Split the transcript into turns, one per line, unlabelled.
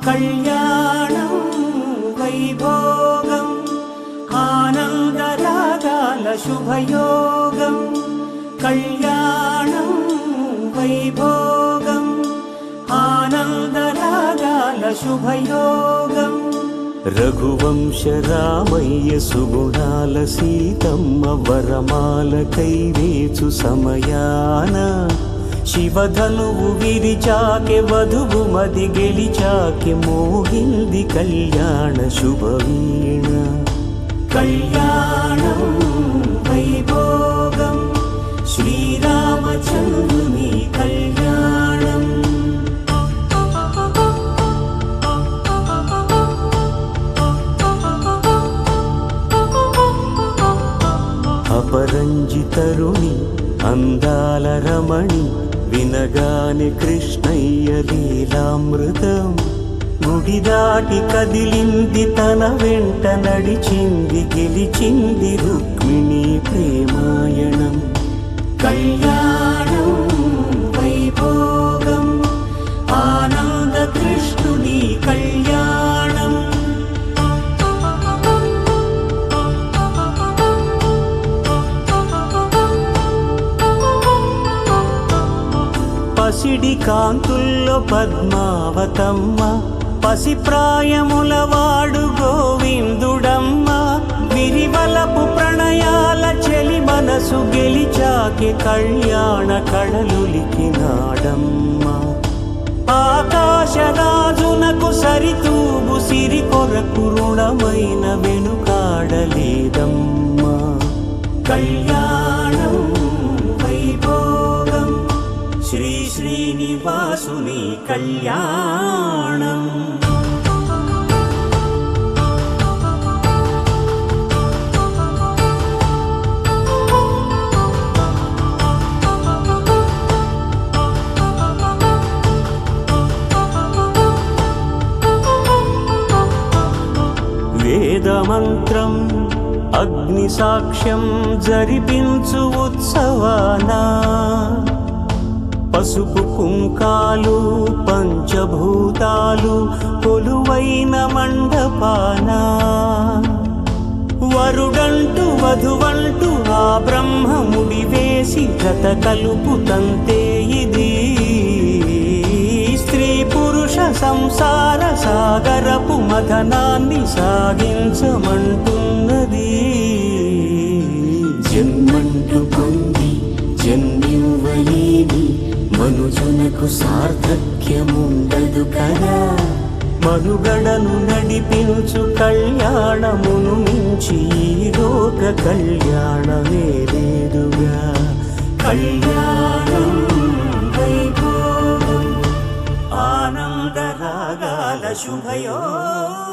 కళ్యాణం వైభోగం ఆనందరాగాల శుభయోగం కళ్యాణం వైభోగం ఆనందరాగాల శుభయోగం రఘువంశ రామయ్య సుగుణాల సీతమ్మ వరమాల కైవేచు సమయాన శివధనువు విరిచాకె వధువు మది గెలిచాకె మోగింది కళ్యాణ శుభవీణ కళ్యాణం వైభోగం శ్రీరామచంద్రుని కళ్యాణం అపరంజి తరుణి అందాల రమణి వినగాని కృష్ణయ్య లీలామృతం గుడి దాటి కదిలింది తన వెంట నడిచింది గెలిచింది రుక్మిణి ప్రేమాయణం కళ్యాణం వైభోగం ఆనంద కృష్ణుని కళ్యాణం పసిడి కాంతుల్లో పద్మావతమ్మ పసిప్రాయముల వాడు గోవిందుడమ్మ విరివలపు ప్రణయాల చెలి మనసు గెలిచాకి కళ్యాణ కళలులికినాడమ్మ ఆకాశరాజునకు సరితూగు సిరి కొరకు రుణమైన వెనుకాడలేదమ్మ కళ్యాణం వైభోగం శ్రీ శ్రీనివాసుని కళ్యాణం వేదమంత్రం అగ్ని సాక్ష్యం జరిపించు ఉత్సవానా పసుపు కుంకాలు పంచభూతాలు కొలువైన మండపాన వరుడంటూ వధువంటూ ఆ బ్రహ్మముడి వేసి గత కలుపుతంతే ఇది స్త్రీ పురుష సంసార సాగరపు మథనాన్ని సాగించమంటున్నది జన్మంటూ పొంది జన్మివ్వలేని మనుజునకు సార్థక్యముండదు కదా మనుగడను నడిపించు కళ్యాణమును మించి లోక కళ్యాణమే లేదుగా కళ్యాణం వైభోగం ఆనందరాగాల శుభయోగం